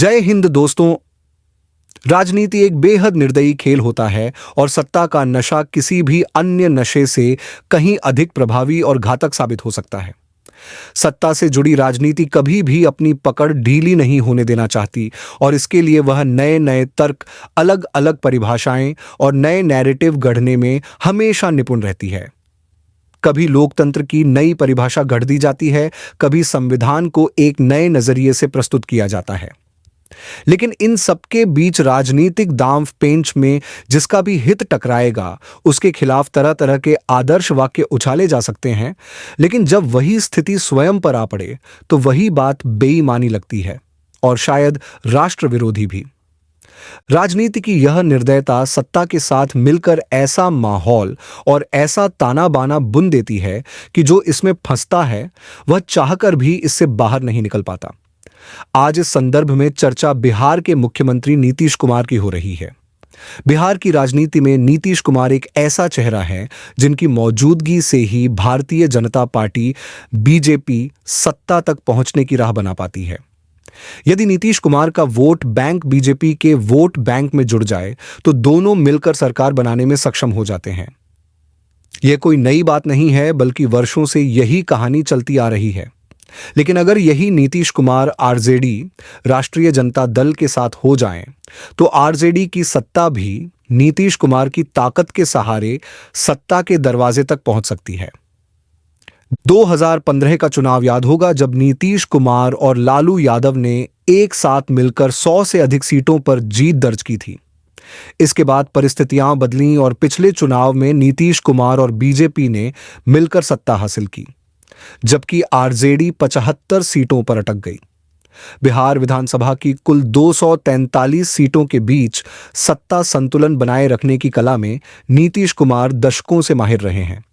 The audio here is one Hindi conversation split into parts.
जय हिंद दोस्तों। राजनीति एक बेहद निर्दयी खेल होता है और सत्ता का नशा किसी भी अन्य नशे से कहीं अधिक प्रभावी और घातक साबित हो सकता है। सत्ता से जुड़ी राजनीति कभी भी अपनी पकड़ ढीली नहीं होने देना चाहती और इसके लिए वह नए नए तर्क, अलग अलग परिभाषाएं और नए नैरेटिव गढ़ने में हमेशा निपुण रहती है। कभी लोकतंत्र की नई परिभाषा गढ़ दी जाती है, कभी संविधान को एक नए नजरिए से प्रस्तुत किया जाता है। लेकिन इन सबके बीच राजनीतिक दांव पेंच में जिसका भी हित टकराएगा, उसके खिलाफ तरह तरह के आदर्श वाक्य उछाले जा सकते हैं। लेकिन जब वही स्थिति स्वयं पर आ पड़े तो वही बात बेईमानी लगती है और शायद राष्ट्र विरोधी भी। राजनीति की यह निर्दयता सत्ता के साथ मिलकर ऐसा माहौल और ऐसा ताना बाना बुन देती है कि जो इसमें फंसता है वह चाहकर भी इससे बाहर नहीं निकल पाता। आज इस संदर्भ में चर्चा बिहार के मुख्यमंत्री नीतीश कुमार की हो रही है। बिहार की राजनीति में नीतीश कुमार एक ऐसा चेहरा है जिनकी मौजूदगी से ही भारतीय जनता पार्टी बीजेपी सत्ता तक पहुंचने की राह बना पाती है। यदि नीतीश कुमार का वोट बैंक बीजेपी के वोट बैंक में जुड़ जाए तो दोनों मिलकर सरकार बनाने में सक्षम हो जाते हैं। यह कोई नई बात नहीं है, बल्कि वर्षों से यही कहानी चलती आ रही है। लेकिन अगर यही नीतीश कुमार आरजेडी राष्ट्रीय जनता दल के साथ हो जाएं, तो आरजेडी की सत्ता भी नीतीश कुमार की ताकत के सहारे सत्ता के दरवाजे तक पहुंच सकती है। 2015 का चुनाव याद होगा, जब नीतीश कुमार और लालू यादव ने एक साथ मिलकर 100 से अधिक सीटों पर जीत दर्ज की थी। इसके बाद परिस्थितियां बदलीं और पिछले चुनाव में नीतीश कुमार और बीजेपी ने मिलकर सत्ता हासिल की, जबकि आरजेडी 75 सीटों पर अटक गई। बिहार विधानसभा की कुल 243 सीटों के बीच सत्ता संतुलन बनाए रखने की कला में नीतीश कुमार दशकों से माहिर रहे हैं।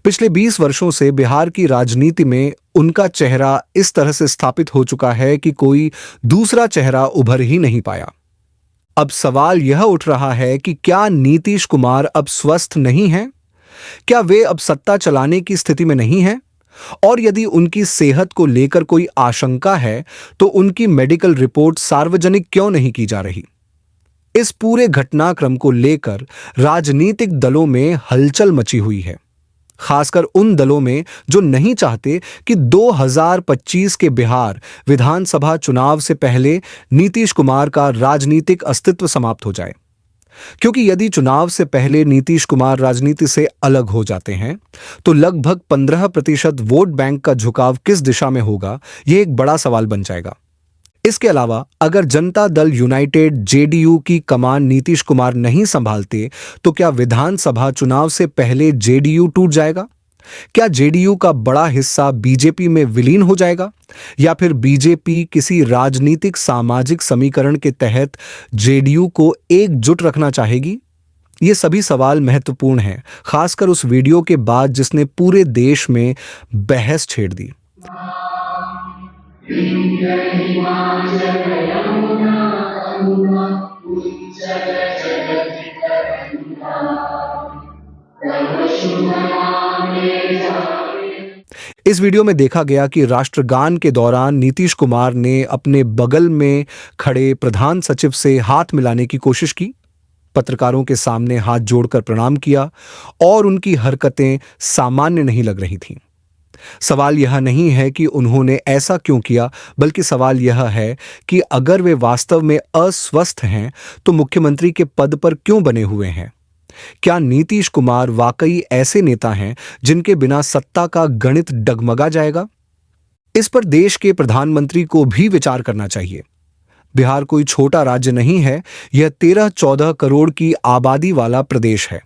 पिछले 20 वर्षों से बिहार की राजनीति में उनका चेहरा इस तरह से स्थापित हो चुका है कि कोई दूसरा चेहरा उभर ही नहीं पाया। अब सवाल यह उठ रहा है कि क्या नीतीश कुमार अब स्वस्थ नहीं हैं? क्या वे अब सत्ता चलाने की स्थिति में नहीं हैं? और यदि उनकी सेहत को लेकर कोई आशंका है तो उनकी मेडिकल रिपोर्ट सार्वजनिक क्यों नहीं की जा रही? इस पूरे घटनाक्रम को लेकर राजनीतिक दलों में हलचल मची हुई है, खासकर उन दलों में जो नहीं चाहते कि 2025 के बिहार विधानसभा चुनाव से पहले नीतीश कुमार का राजनीतिक अस्तित्व समाप्त हो जाए। क्योंकि यदि चुनाव से पहले नीतीश कुमार राजनीति से अलग हो जाते हैं तो लगभग 15% वोट बैंक का झुकाव किस दिशा में होगा, यह एक बड़ा सवाल बन जाएगा। इसके अलावा अगर जनता दल यूनाइटेड जेडीयू की कमान नीतीश कुमार नहीं संभालते तो क्या विधानसभा चुनाव से पहले जेडीयू टूट जाएगा? क्या जेडीयू का बड़ा हिस्सा बीजेपी में विलीन हो जाएगा, या फिर बीजेपी किसी राजनीतिक सामाजिक समीकरण के तहत जेडीयू को एकजुट रखना चाहेगी? ये सभी सवाल महत्वपूर्ण हैं, खासकर उस वीडियो के बाद जिसने पूरे देश में बहस छेड़ दी। इस वीडियो में देखा गया कि राष्ट्रगान के दौरान नीतीश कुमार ने अपने बगल में खड़े प्रधान सचिव से हाथ मिलाने की कोशिश की, पत्रकारों के सामने हाथ जोड़कर प्रणाम किया और उनकी हरकतें सामान्य नहीं लग रही थीं। सवाल यह नहीं है कि उन्होंने ऐसा क्यों किया, बल्कि सवाल यह है कि अगर वे वास्तव में अस्वस्थ हैं तो मुख्यमंत्री के पद पर क्यों बने हुए हैं? क्या नीतीश कुमार वाकई ऐसे नेता हैं जिनके बिना सत्ता का गणित डगमगा जाएगा? इस पर देश के प्रधानमंत्री को भी विचार करना चाहिए। बिहार कोई छोटा राज्य नहीं है, यह 13-14 करोड़ की आबादी वाला प्रदेश है।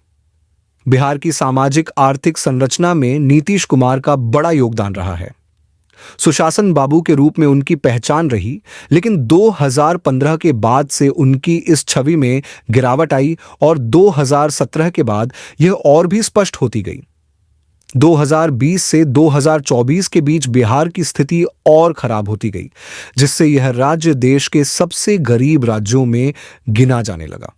बिहार की सामाजिक आर्थिक संरचना में नीतीश कुमार का बड़ा योगदान रहा है। सुशासन बाबू के रूप में उनकी पहचान रही, लेकिन 2015 के बाद से उनकी इस छवि में गिरावट आई और 2017 के बाद यह और भी स्पष्ट होती गई। 2020 से 2024 के बीच बिहार की स्थिति और खराब होती गई, जिससे यह राज्य देश के सबसे गरीब राज्यों में गिना जाने लगा।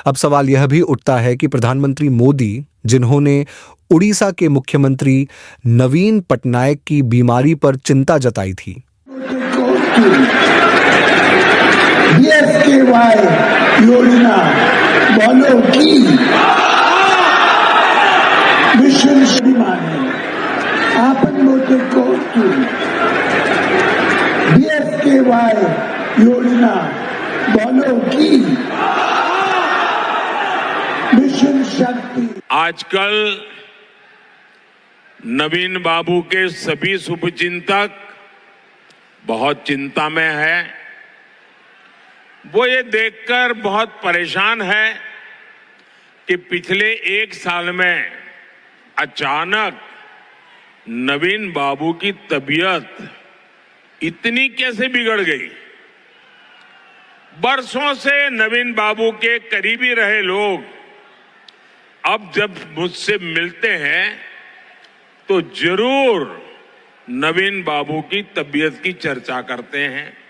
अब सवाल यह भी उठता है कि प्रधानमंत्री मोदी, जिन्होंने उड़ीसा के मुख्यमंत्री नवीन पटनायक की बीमारी पर चिंता जताई थी, वाय योजना बोलो की मिशन श्रीमाने आपण मोठे कोर्टू BSKY योजना बोलो की मिशन शक्ति। आजकल नवीन बाबू के सभी शुभचिंतक बहुत चिंता में है। वो ये देखकर बहुत परेशान है कि पिछले एक साल में अचानक नवीन बाबू की तबीयत इतनी कैसे बिगड़ गई। बरसों से नवीन बाबू के करीबी रहे लोग अब जब मुझसे मिलते हैं तो जरूर नवीन बाबू की तबीयत की चर्चा करते हैं।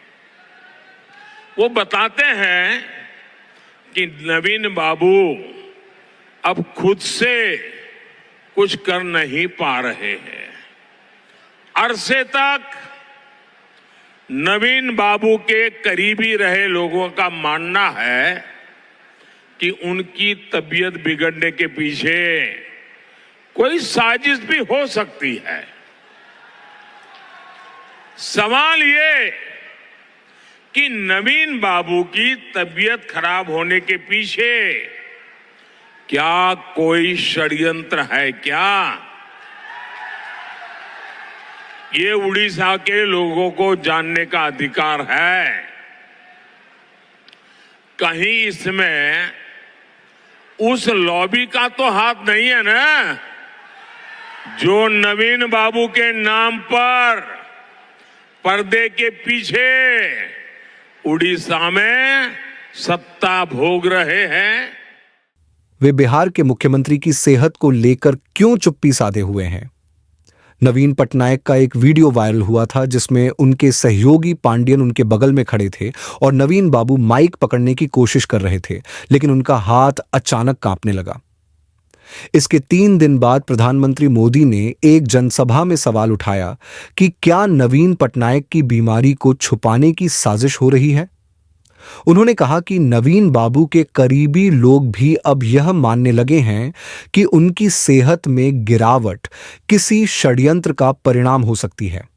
वो बताते हैं कि नवीन बाबू अब खुद से कुछ कर नहीं पा रहे हैं। अरसे तक नवीन बाबू के करीबी रहे लोगों का मानना है कि उनकी तबीयत बिगड़ने के पीछे कोई साजिश भी हो सकती है। सवाल ये कि नवीन बाबू की तबीयत खराब होने के पीछे क्या कोई षड्यंत्र है क्या? ये उड़ीसा के लोगों को जानने का अधिकार है। कहीं इसमें उस लॉबी का तो हाथ नहीं है ना, जो नवीन बाबू के नाम पर पर्दे के पीछे उड़ीसा में सत्ता भोग रहे हैं। वे बिहार के मुख्यमंत्री की सेहत को लेकर क्यों चुप्पी साधे हुए हैं? नवीन पटनायक का एक वीडियो वायरल हुआ था जिसमें उनके सहयोगी पांडियन उनके बगल में खड़े थे और नवीन बाबू माइक पकड़ने की कोशिश कर रहे थे, लेकिन उनका हाथ अचानक कांपने लगा। इसके 3 दिन बाद प्रधानमंत्री मोदी ने एक जनसभा में सवाल उठाया कि क्या नवीन पटनायक की बीमारी को छुपाने की साजिश हो रही है। उन्होंने कहा कि नवीन बाबू के करीबी लोग भी अब यह मानने लगे हैं कि उनकी सेहत में गिरावट किसी षड्यंत्र का परिणाम हो सकती है।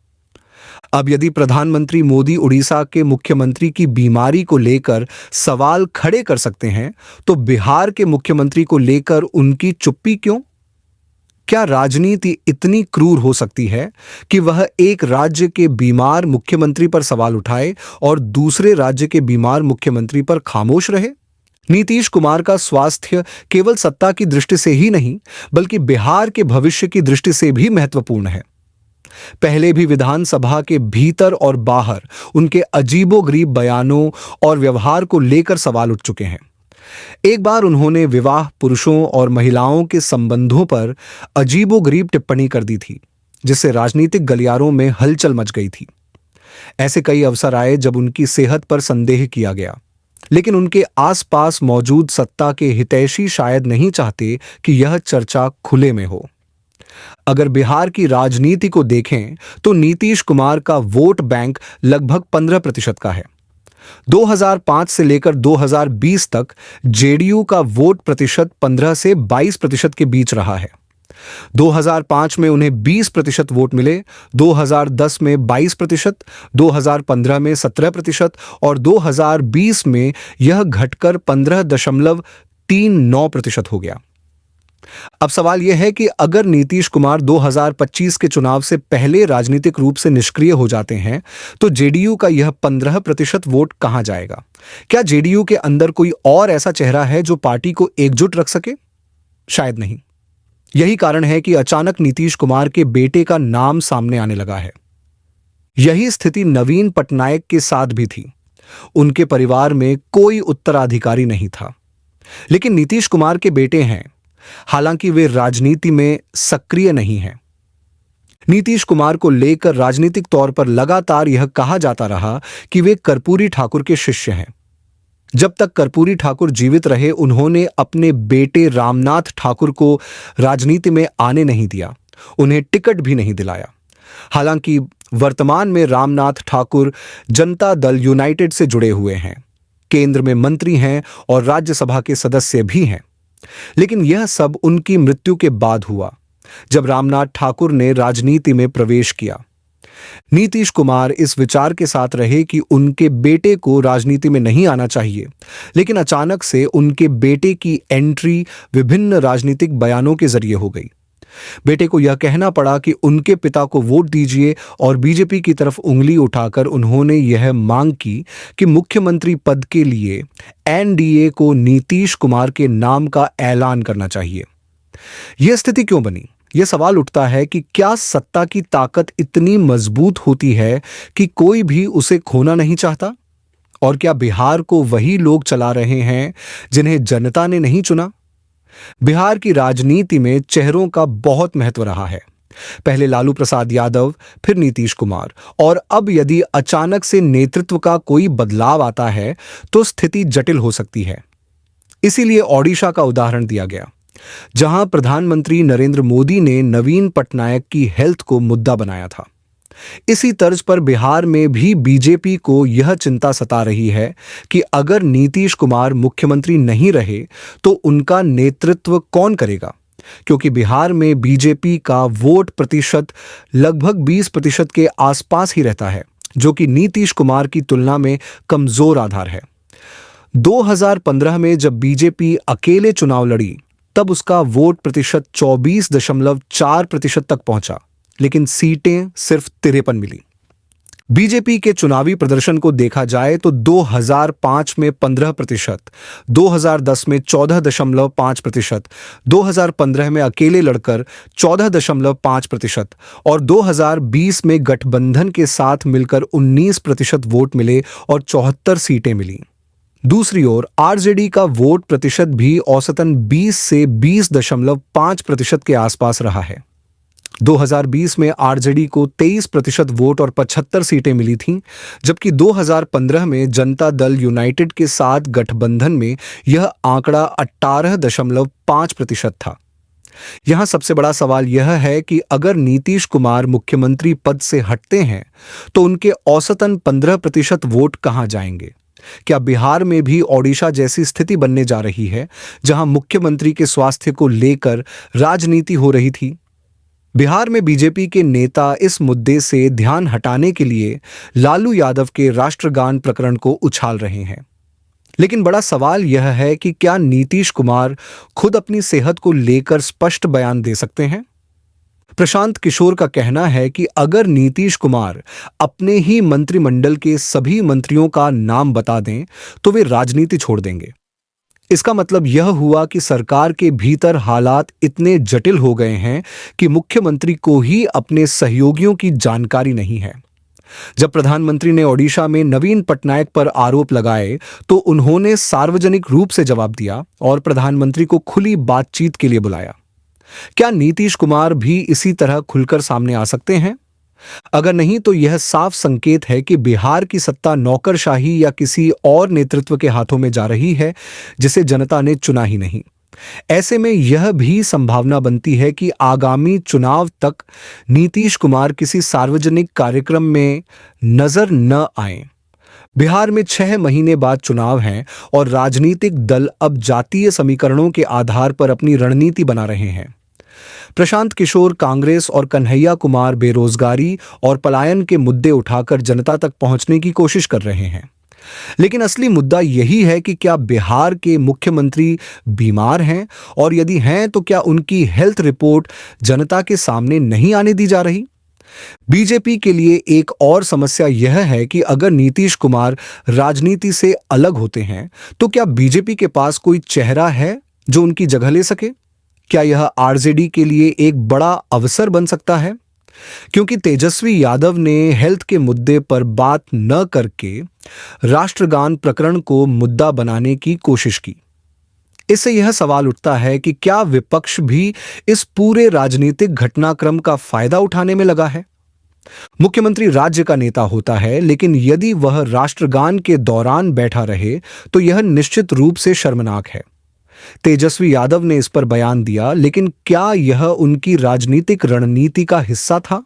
अब यदि प्रधानमंत्री मोदी उड़ीसा के मुख्यमंत्री की बीमारी को लेकर सवाल खड़े कर सकते हैं, तो बिहार के मुख्यमंत्री को लेकर उनकी चुप्पी क्यों? क्या राजनीति इतनी क्रूर हो सकती है कि वह एक राज्य के बीमार मुख्यमंत्री पर सवाल उठाए और दूसरे राज्य के बीमार मुख्यमंत्री पर खामोश रहे? नीतीश कुमार का स्वास्थ्य केवल सत्ता की दृष्टि से ही नहीं, बल्कि बिहार के भविष्य की दृष्टि से भी महत्वपूर्ण है। पहले भी विधानसभा के भीतर और बाहर उनके अजीबोगरीब बयानों और व्यवहार को लेकर सवाल उठ चुके हैं। एक बार उन्होंने विवाह पुरुषों और महिलाओं के संबंधों पर अजीबोगरीब टिप्पणी कर दी थी, जिससे राजनीतिक गलियारों में हलचल मच गई थी। ऐसे कई अवसर आए जब उनकी सेहत पर संदेह किया गया, लेकिन उनके आसपास मौजूद सत्ता के हितैषी शायद नहीं चाहते कि यह चर्चा खुले में हो। अगर बिहार की राजनीति को देखें तो नीतीश कुमार का वोट बैंक लगभग 15% का है। 2005 से लेकर 2020 तक जेडीयू का वोट प्रतिशत 15 से 22% के बीच रहा है। 2005 में उन्हें 20% वोट मिले, 2010 में 22%, 2015 में 17% और 2020 में यह घटकर 15.39% हो गया। अब सवाल यह है कि अगर नीतीश कुमार 2025 के चुनाव से पहले राजनीतिक रूप से निष्क्रिय हो जाते हैं, तो जेडीयू का यह 15% वोट कहां जाएगा? क्या जेडीयू के अंदर कोई और ऐसा चेहरा है जो पार्टी को एकजुट रख सके? शायद नहीं। यही कारण है कि अचानक नीतीश कुमार के बेटे का नाम सामने आने लगा है। यही स्थिति नवीन पटनायक के साथ भी थी। उनके परिवार में कोई उत्तराधिकारी नहीं था, लेकिन नीतीश कुमार के बेटे हैं, हालांकि वे राजनीति में सक्रिय नहीं हैं। नीतीश कुमार को लेकर राजनीतिक तौर पर लगातार यह कहा जाता रहा कि वे कर्पूरी ठाकुर के शिष्य हैं। जब तक कर्पूरी ठाकुर जीवित रहे, उन्होंने अपने बेटे रामनाथ ठाकुर को राजनीति में आने नहीं दिया, उन्हें टिकट भी नहीं दिलाया। हालांकि वर्तमान में रामनाथ ठाकुर जनता दल यूनाइटेड से जुड़े हुए हैं। केंद्र में मंत्री हैं और राज्यसभा के सदस्य भी हैं। लेकिन यह सब उनकी मृत्यु के बाद हुआ, जब रामनाथ ठाकुर ने राजनीति में प्रवेश किया। नीतीश कुमार इस विचार के साथ रहे कि उनके बेटे को राजनीति में नहीं आना चाहिए, लेकिन अचानक से उनके बेटे की एंट्री विभिन्न राजनीतिक बयानों के जरिए हो गई। बेटे को यह कहना पड़ा कि उनके पिता को वोट दीजिए और बीजेपी की तरफ उंगली उठाकर उन्होंने यह मांग की कि मुख्यमंत्री पद के लिए एनडीए को नीतीश कुमार के नाम का ऐलान करना चाहिए। यह स्थिति क्यों बनी? यह सवाल उठता है कि क्या सत्ता की ताकत इतनी मजबूत होती है कि कोई भी उसे खोना नहीं चाहता? और क्या बिहार को वही लोग चला रहे हैं जिन्हें जनता ने नहीं चुना? बिहार की राजनीति में चेहरों का बहुत महत्व रहा है। पहले लालू प्रसाद यादव, फिर नीतीश कुमार, और अब यदि अचानक से नेतृत्व का कोई बदलाव आता है तो स्थिति जटिल हो सकती है। इसीलिए ओडिशा का उदाहरण दिया गया, जहां प्रधानमंत्री नरेंद्र मोदी ने नवीन पटनायक की हेल्थ को मुद्दा बनाया था। इसी तर्ज पर बिहार में भी बीजेपी को यह चिंता सता रही है कि अगर नीतीश कुमार मुख्यमंत्री नहीं रहे तो उनका नेतृत्व कौन करेगा, क्योंकि बिहार में बीजेपी का वोट प्रतिशत लगभग 20% के आसपास ही रहता है, जो कि नीतीश कुमार की तुलना में कमजोर आधार है। 2015 में जब बीजेपी अकेले चुनाव लड़ी तब उसका वोट प्रतिशत 24.4% तक पहुंचा, लेकिन सीटें सिर्फ 53 मिली। बीजेपी के चुनावी प्रदर्शन को देखा जाए तो 2005 में 15%, 2010 में 14.5%, 2015 में अकेले लड़कर 14.5% और 2020 में गठबंधन के साथ मिलकर 19% वोट मिले और 74 सीटें मिली। दूसरी ओर आरजेडी का वोट प्रतिशत भी औसतन 20 से 20.5% के आसपास रहा है। 2020 में आरजेडी को 23% वोट और 75 सीटें मिली थीं, जबकि 2015 में जनता दल यूनाइटेड के साथ गठबंधन में यह आंकड़ा 18.5% था। यहां सबसे बड़ा सवाल यह है कि अगर नीतीश कुमार मुख्यमंत्री पद से हटते हैं तो उनके औसतन 15% वोट कहां जाएंगे? क्या बिहार में भी ओडिशा जैसी स्थिति बनने जा रही है, जहां मुख्यमंत्री के स्वास्थ्य को लेकर राजनीति हो रही थी? बिहार में बीजेपी के नेता इस मुद्दे से ध्यान हटाने के लिए लालू यादव के राष्ट्रगान प्रकरण को उछाल रहे हैं। लेकिन बड़ा सवाल यह है कि क्या नीतीश कुमार खुद अपनी सेहत को लेकर स्पष्ट बयान दे सकते हैं? प्रशांत किशोर का कहना है कि अगर नीतीश कुमार अपने ही मंत्रिमंडल के सभी मंत्रियों का नाम बता दें तो वे राजनीति छोड़ देंगे। इसका मतलब यह हुआ कि सरकार के भीतर हालात इतने जटिल हो गए हैं कि मुख्यमंत्री को ही अपने सहयोगियों की जानकारी नहीं है। जब प्रधानमंत्री ने ओडिशा में नवीन पटनायक पर आरोप लगाए तो उन्होंने सार्वजनिक रूप से जवाब दिया और प्रधानमंत्री को खुली बातचीत के लिए बुलाया। क्या नीतीश कुमार भी इसी तरह खुलकर सामने आ सकते हैं? अगर नहीं तो यह साफ संकेत है कि बिहार की सत्ता नौकरशाही या किसी और नेतृत्व के हाथों में जा रही है जिसे जनता ने चुना ही नहीं। ऐसे में यह भी संभावना बनती है कि आगामी चुनाव तक नीतीश कुमार किसी सार्वजनिक कार्यक्रम में नजर न आए। बिहार में 6 महीने बाद चुनाव हैं और राजनीतिक दल अब जातीय समीकरणों के आधार पर अपनी रणनीति बना रहे हैं। प्रशांत किशोर कांग्रेस और कन्हैया कुमार बेरोजगारी और पलायन के मुद्दे उठाकर जनता तक पहुंचने की कोशिश कर रहे हैं। लेकिन असली मुद्दा यही है कि क्या बिहार के मुख्यमंत्री बीमार हैं, और यदि हैं तो क्या उनकी हेल्थ रिपोर्ट जनता के सामने नहीं आने दी जा रही? बीजेपी के लिए एक और समस्या यह है कि अगर नीतीश कुमार राजनीति से अलग होते हैं तो क्या बीजेपी के पास कोई चेहरा है जो उनकी जगह ले सके? क्या यह आरजेडी के लिए एक बड़ा अवसर बन सकता है? क्योंकि तेजस्वी यादव ने हेल्थ के मुद्दे पर बात न करके राष्ट्रगान प्रकरण को मुद्दा बनाने की कोशिश की। इससे यह सवाल उठता है कि क्या विपक्ष भी इस पूरे राजनीतिक घटनाक्रम का फायदा उठाने में लगा है? मुख्यमंत्री राज्य का नेता होता है, लेकिन यदि वह राष्ट्रगान के दौरान बैठा रहे तो यह निश्चित रूप से शर्मनाक है। तेजस्वी यादव ने इस पर बयान दिया, लेकिन क्या यह उनकी राजनीतिक रणनीति का हिस्सा था?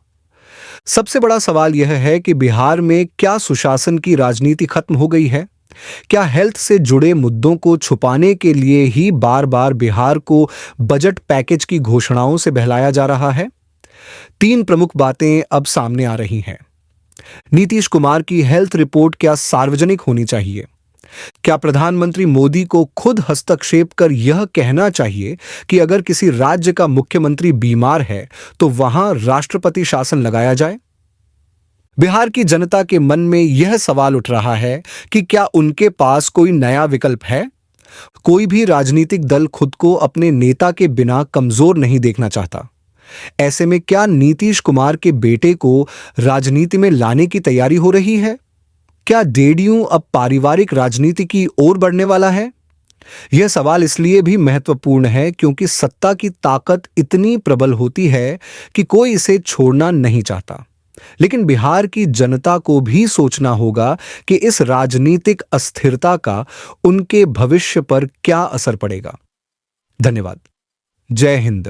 सबसे बड़ा सवाल यह है कि बिहार में क्या सुशासन की राजनीति खत्म हो गई है? क्या हेल्थ से जुड़े मुद्दों को छुपाने के लिए ही बार बार बिहार को बजट पैकेज की घोषणाओं से बहलाया जा रहा है? 3 प्रमुख बातें अब सामने आ रही हैं। नीतीश कुमार की हेल्थ रिपोर्ट क्या सार्वजनिक होनी चाहिए? क्या प्रधानमंत्री मोदी को खुद हस्तक्षेप कर यह कहना चाहिए कि अगर किसी राज्य का मुख्यमंत्री बीमार है तो वहां राष्ट्रपति शासन लगाया जाए? बिहार की जनता के मन में यह सवाल उठ रहा है कि क्या उनके पास कोई नया विकल्प है? कोई भी राजनीतिक दल खुद को अपने नेता के बिना कमजोर नहीं देखना चाहता। ऐसे में क्या नीतीश कुमार के बेटे को राजनीति में लाने की तैयारी हो रही है? क्या जेडीयू अब पारिवारिक राजनीति की ओर बढ़ने वाला है? यह सवाल इसलिए भी महत्वपूर्ण है क्योंकि सत्ता की ताकत इतनी प्रबल होती है कि कोई इसे छोड़ना नहीं चाहता। लेकिन बिहार की जनता को भी सोचना होगा कि इस राजनीतिक अस्थिरता का उनके भविष्य पर क्या असर पड़ेगा। धन्यवाद। जय हिंद।